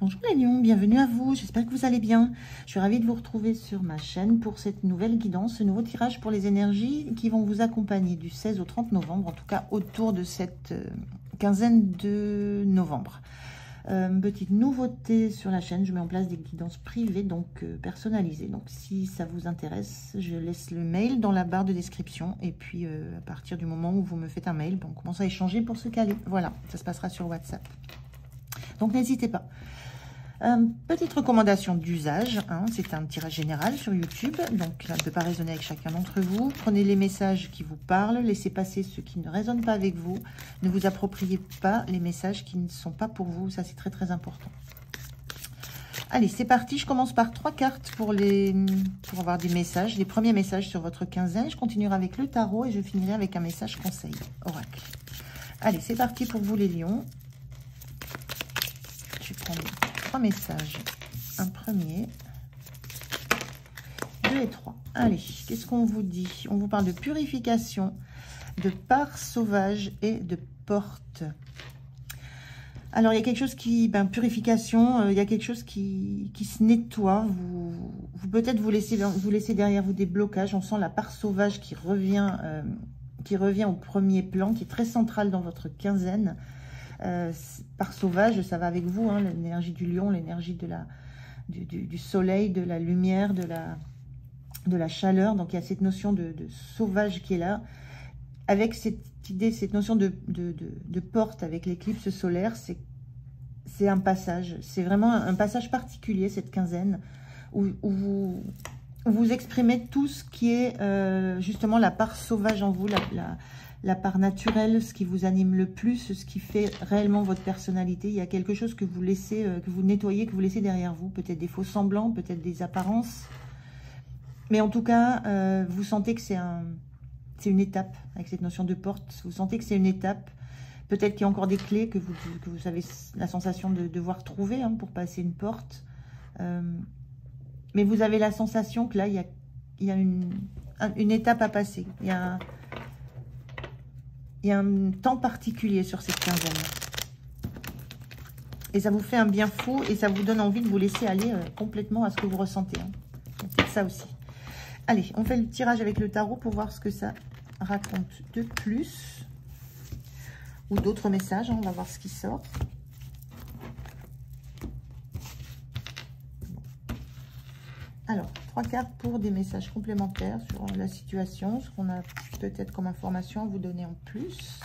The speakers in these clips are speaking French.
Bonjour les lions, bienvenue à vous, j'espère que vous allez bien. Je suis ravie de vous retrouver sur ma chaîne pour cette nouvelle guidance, ce nouveau tirage pour les énergies qui vont vous accompagner du 16 au 30 novembre, en tout cas autour de cette quinzaine de novembre. Petite nouveauté sur la chaîne, je mets en place des guidances privées, donc personnalisées. Donc si ça vous intéresse, je laisse le mail dans la barre de description. Et puis à partir du moment où vous me faites un mail, on commence à échanger pour se caler. Voilà, ça se passera sur WhatsApp. Donc n'hésitez pas. Petite recommandation d'usage, hein, c'est un tirage général sur YouTube, donc ça ne peut pas résonner avec chacun d'entre vous. Prenez les messages qui vous parlent, laissez passer ceux qui ne résonnent pas avec vous. Ne vous appropriez pas les messages qui ne sont pas pour vous, ça c'est très très important. Allez, c'est parti, je commence par 3 cartes pour avoir des messages, les premiers messages sur votre quinzaine. Je continuerai avec le tarot et je finirai avec un message conseil, oracle. Allez, c'est parti pour vous les lions. Je vais prendre 3 messages. Un premier, 2 et 3. Allez, qu'est-ce qu'on vous dit? On vous parle de purification, de part sauvage et de porte. Alors, il y a quelque chose qui... purification, il y a quelque chose qui se nettoie. Vous peut-être vous laissez derrière vous des blocages. On sent la part sauvage qui revient au premier plan, qui est très centrale dans votre quinzaine. Par sauvage, ça va avec vous, hein, l'énergie du lion, l'énergie du soleil, de la lumière, de la chaleur. Donc il y a cette notion de sauvage qui est là, avec cette idée, cette notion de porte avec l'éclipse solaire. C'est un passage, c'est vraiment un passage particulier cette quinzaine où vous exprimez tout ce qui est justement la part sauvage en vous, la part naturelle, ce qui vous anime le plus, ce qui fait réellement votre personnalité. Il y a quelque chose que vous laissez, que vous nettoyez, que vous laissez derrière vous. Peut-être des faux semblants, peut-être des apparences. Mais en tout cas, vous sentez que c'est une étape avec cette notion de porte. Vous sentez que c'est une étape. Peut-être qu'il y a encore des clés que vous avez la sensation de devoir trouver, hein, pour passer une porte. Mais vous avez la sensation que là, il y a une étape à passer. Il y a un temps particulier sur cette quinzaine. Et ça vous fait un bien fou et ça vous donne envie de vous laisser aller complètement à ce que vous ressentez. Hein. C'est ça aussi. Allez, on fait le tirage avec le tarot pour voir ce que ça raconte de plus. Ou d'autres messages, hein, on va voir ce qui sort. Alors, 3 cartes pour des messages complémentaires sur la situation, ce qu'on a peut-être comme information à vous donner en plus.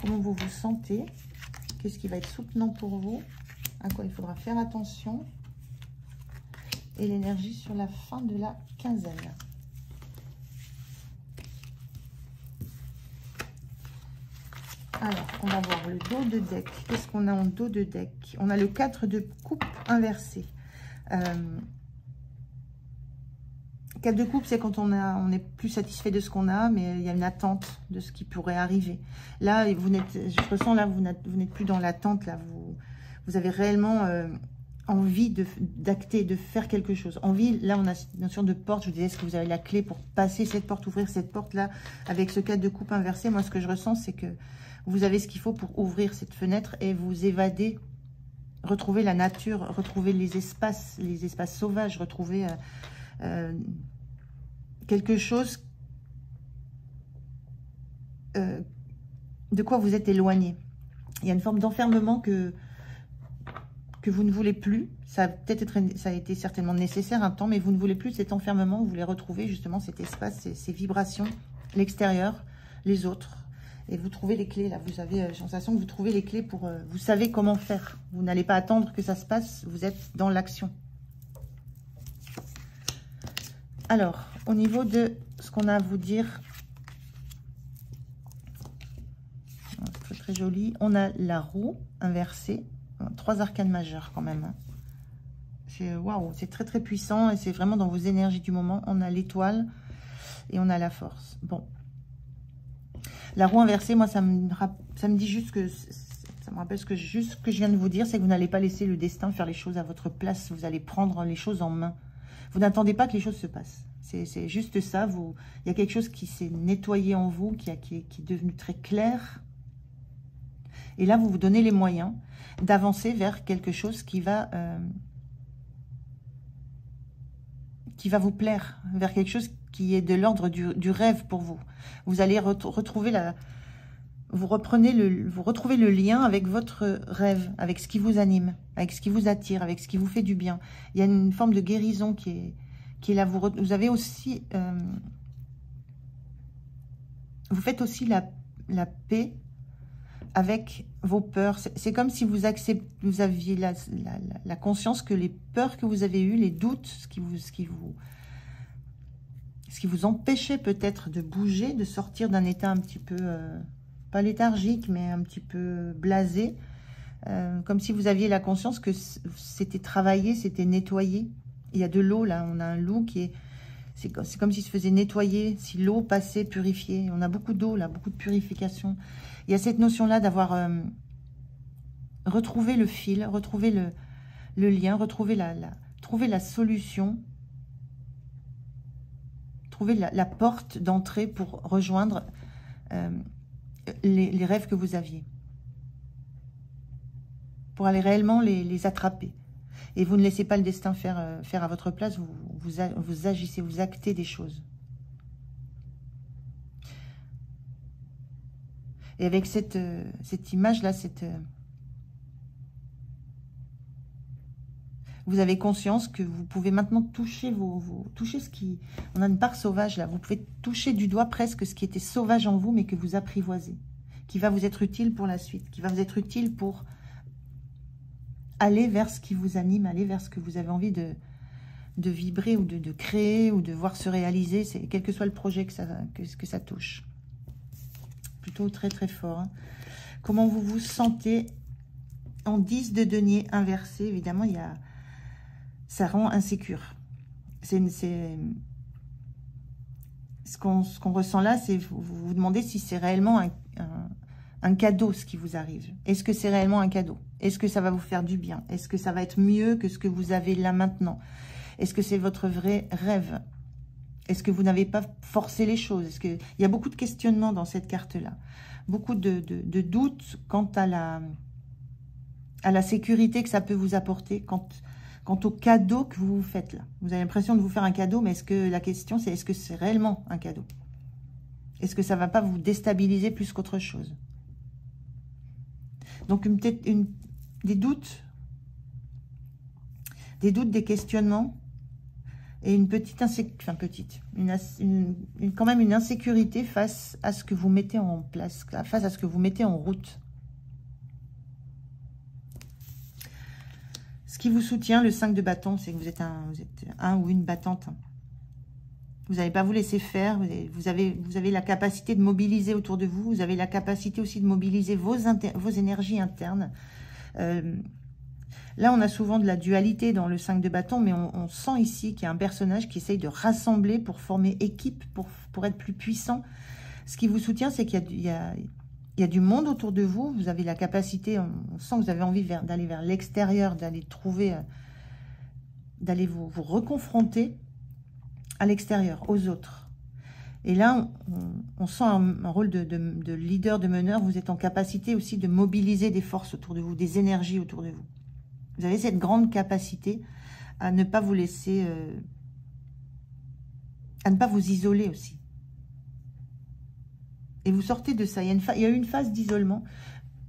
Comment vous vous sentez? Qu'est-ce qui va être soutenant pour vous? À quoi il faudra faire attention? Et l'énergie sur la fin de la quinzaine. Alors, on va voir le dos de deck. Qu'est-ce qu'on a en dos de deck? On a le 4 de coupe inversé. 4 de coupe, c'est quand on est plus satisfait de ce qu'on a, mais il y a une attente de ce qui pourrait arriver. Là, je ressens là, vous n'êtes plus dans l'attente. Là, vous avez réellement envie d'acter, de faire quelque chose. Envie, là, on a une notion de porte. Je vous disais, est-ce que vous avez la clé pour passer cette porte, ouvrir cette porte-là, avec ce 4 de coupe inversé? Moi, ce que je ressens, c'est que vous avez ce qu'il faut pour ouvrir cette fenêtre et vous évader, retrouver la nature, retrouver les espaces sauvages, retrouver quelque chose de quoi vous êtes éloigné. Il y a une forme d'enfermement que vous ne voulez plus. Ça a été certainement nécessaire un temps, mais vous ne voulez plus cet enfermement. Vous voulez retrouver justement cet espace, ces vibrations, l'extérieur, les autres. Et vous trouvez les clés, là, vous avez la sensation que vous trouvez les clés pour... vous savez comment faire. Vous n'allez pas attendre que ça se passe, vous êtes dans l'action. Alors, au niveau de ce qu'on a à vous dire, c'est très joli. On a la roue inversée, 3 arcanes majeures quand même. Waouh, c'est très très puissant et c'est vraiment dans vos énergies du moment. On a l'étoile et on a la force. Bon. La roue inversée, moi, ça me dit juste que... Ça me rappelle juste ce que je viens de vous dire, c'est que vous n'allez pas laisser le destin faire les choses à votre place. Vous allez prendre les choses en main. Vous n'attendez pas que les choses se passent. C'est juste ça. Il y a quelque chose qui s'est nettoyé en vous, qui est devenu très clair. Et là, vous vous donnez les moyens. d'avancer vers quelque chose qui va vous plaire, vers quelque chose qui est de l'ordre du rêve pour vous. Vous allez retrouver vous retrouvez le lien avec votre rêve, avec ce qui vous anime, avec ce qui vous attire, avec ce qui vous fait du bien. Il y a une forme de guérison qui est là. Vous avez aussi... vous faites aussi la paix avec vos peurs. C'est comme si vous aviez la conscience que les peurs que vous avez eues, les doutes, ce qui vous empêchait peut-être de bouger, de sortir d'un état un petit peu... pas léthargique, mais un petit peu blasé, comme si vous aviez la conscience que c'était travaillé, c'était nettoyé. Il y a de l'eau, là, on a un loup qui est... C'est comme s'il se faisait nettoyer, si l'eau passait, purifiée. On a beaucoup d'eau, là, beaucoup de purification. Il y a cette notion-là d'avoir retrouvé le fil, retrouvé le lien, trouver la solution, trouver la porte d'entrée pour rejoindre... les rêves que vous aviez, pour aller réellement les attraper. Et vous ne laissez pas le destin faire à votre place, vous agissez, vous actez des choses. Et avec cette image-là, vous avez conscience que vous pouvez maintenant toucher toucher ce qui... On a une part sauvage là, vous pouvez toucher du doigt presque ce qui était sauvage en vous, mais que vous apprivoisez, qui va vous être utile pour la suite, qui va vous être utile pour aller vers ce qui vous anime, aller vers ce que vous avez envie de vibrer ou de créer ou de voir se réaliser, quel que soit le projet que ça touche. Plutôt très très fort. Hein. Comment vous vous sentez en 10 de denier inversé? Évidemment, ça rend insécure. Ce qu'on ressent là, c'est vous vous demandez si c'est réellement un cadeau ce qui vous arrive. Est-ce que c'est réellement un cadeau? Est-ce que ça va vous faire du bien? Est-ce que ça va être mieux que ce que vous avez là maintenant? Est-ce que c'est votre vrai rêve? Est-ce que vous n'avez pas forcé les choses? Il y a beaucoup de questionnements dans cette carte-là. Beaucoup de doutes quant à la sécurité que ça peut vous apporter, quant au cadeau que vous vous faites là. Vous avez l'impression de vous faire un cadeau, mais la question c'est, est-ce que c'est réellement un cadeau? Est-ce que ça ne va pas vous déstabiliser plus qu'autre chose? Donc peut-être des doutes, des questionnements et une petite quand même une insécurité face à ce que vous mettez en place, face à ce que vous mettez en route. Ce qui vous soutient, le 5 de bâton, c'est que vous êtes un ou une battante. Vous n'allez pas vous laisser faire. Vous avez la capacité de mobiliser autour de vous. Vous avez la capacité aussi de mobiliser vos énergies internes. Là, on a souvent de la dualité dans le 5 de bâton, mais on sent ici qu'il y a un personnage qui essaye de rassembler pour former équipe, pour être plus puissant. Ce qui vous soutient, c'est qu'il y a du monde autour de vous. Vous avez la capacité, on sent que vous avez envie d'aller vers l'extérieur, d'aller vous reconfronter à l'extérieur, aux autres. Et là, on sent un rôle de leader, de meneur. Vous êtes en capacité aussi de mobiliser des forces autour de vous, des énergies autour de vous. Vous avez cette grande capacité à ne pas vous laisser, à ne pas vous isoler aussi. Et vous sortez de ça. Il y a eu une phase d'isolement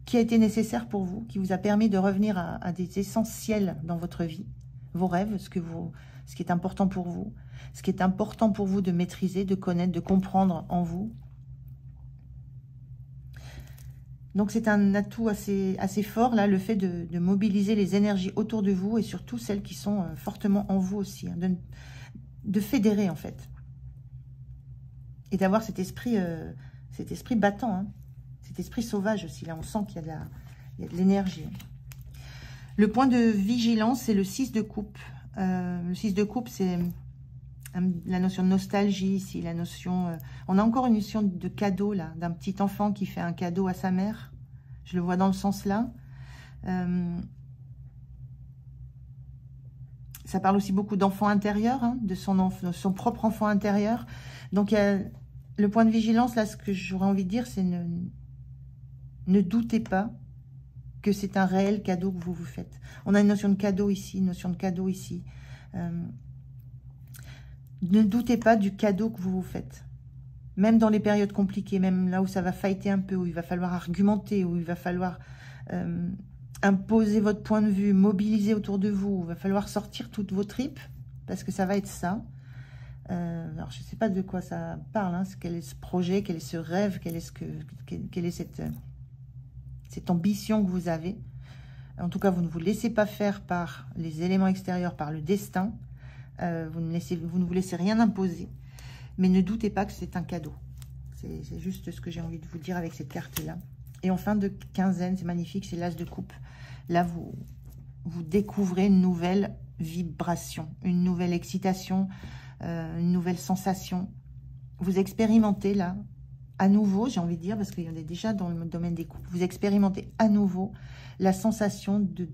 qui a été nécessaire pour vous, qui vous a permis de revenir à des essentiels dans votre vie, vos rêves, ce qui est important pour vous, ce qui est important pour vous de maîtriser, de connaître, de comprendre en vous. Donc c'est un atout assez fort, là, le fait de mobiliser les énergies autour de vous et surtout celles qui sont fortement en vous aussi, hein, de fédérer en fait. Et d'avoir cet esprit battant, hein, cet esprit sauvage aussi, là on sent qu'il y a de l'énergie. Le point de vigilance, c'est le 6 de coupe. Le 6 de coupe, c'est la notion de nostalgie ici, la notion... on a encore une notion de cadeau, là, d'un petit enfant qui fait un cadeau à sa mère. Je le vois dans le sens là. Ça parle aussi beaucoup d'enfant intérieur, hein, de son propre enfant intérieur. Donc, il y a le point de vigilance, là, ce que j'aurais envie de dire, c'est ne doutez pas que c'est un réel cadeau que vous vous faites. On a une notion de cadeau ici, une notion de cadeau ici. Ne doutez pas du cadeau que vous vous faites. Même dans les périodes compliquées, même là où ça va fighter un peu, où il va falloir argumenter, où il va falloir imposer votre point de vue, mobiliser autour de vous, où il va falloir sortir toutes vos tripes, parce que ça va être ça. Alors, je ne sais pas de quoi ça parle, hein, quel est ce projet, quel est ce rêve, quelle est cette ambition que vous avez. En tout cas, vous ne vous laissez pas faire par les éléments extérieurs, par le destin. Vous ne vous laissez rien imposer. Mais ne doutez pas que c'est un cadeau. C'est juste ce que j'ai envie de vous dire avec cette carte-là. Et en fin de quinzaine, c'est magnifique, c'est l'As de coupe. Là, vous découvrez une nouvelle vibration, une nouvelle excitation, une nouvelle sensation. Vous expérimentez là, à nouveau, j'ai envie de dire, parce qu'il y en a déjà dans le domaine des couples, vous expérimentez à nouveau la sensation de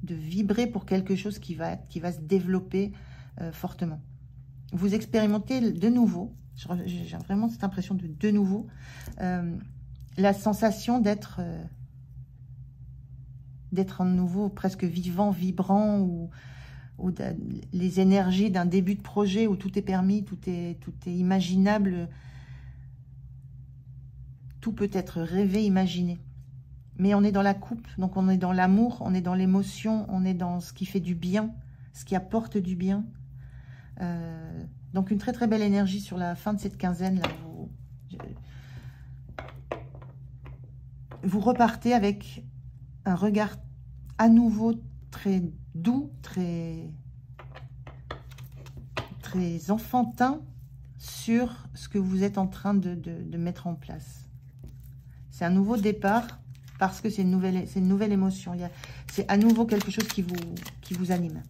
vibrer pour quelque chose qui va se développer fortement. Vous expérimentez de nouveau, j'ai vraiment cette impression de nouveau, la sensation d'être à nouveau presque vivant, vibrant, ou les énergies d'un début de projet où tout est permis, tout est imaginable, tout peut être rêvé, imaginé. Mais on est dans la coupe, donc on est dans l'amour, on est dans l'émotion, on est dans ce qui fait du bien, ce qui apporte du bien. Donc une très très belle énergie sur la fin de cette quinzaine. Là, vous repartez avec un regard à nouveau très doux, très enfantin sur ce que vous êtes en train de mettre en place. C'est un nouveau départ parce que c'est une nouvelle émotion. C'est à nouveau quelque chose qui vous anime.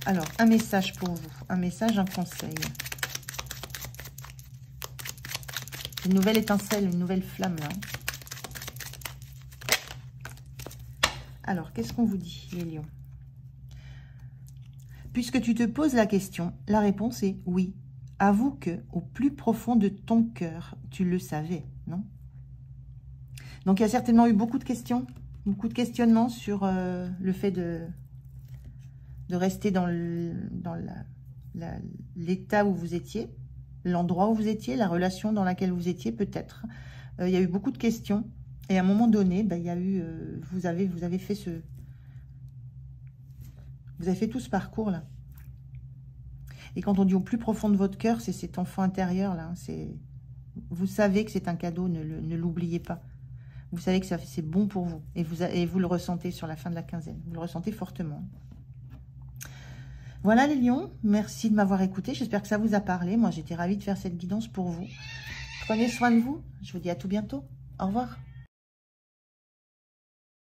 Alors, un message pour vous, un message, un conseil. Une nouvelle étincelle, une nouvelle flamme là. Alors, qu'est-ce qu'on vous dit, les lions? Puisque tu te poses la question, la réponse est oui. Avoue que, au plus profond de ton cœur, tu le savais, non? Donc, il y a certainement eu beaucoup de questions, beaucoup de questionnements sur le fait de rester dans l'état où vous étiez, l'endroit où vous étiez, la relation dans laquelle vous étiez, peut-être. Il y a eu beaucoup de questions. Et à un moment donné, il y a eu, vous avez fait tout ce parcours-là. Et quand on dit au plus profond de votre cœur, c'est cet enfant intérieur là. Vous savez que c'est un cadeau, ne l'oubliez pas. Vous savez que c'est bon pour vous. Et vous le ressentez sur la fin de la quinzaine. Vous le ressentez fortement. Voilà les lions, merci de m'avoir écouté. J'espère que ça vous a parlé. Moi, j'étais ravie de faire cette guidance pour vous. Prenez soin de vous. Je vous dis à tout bientôt. Au revoir.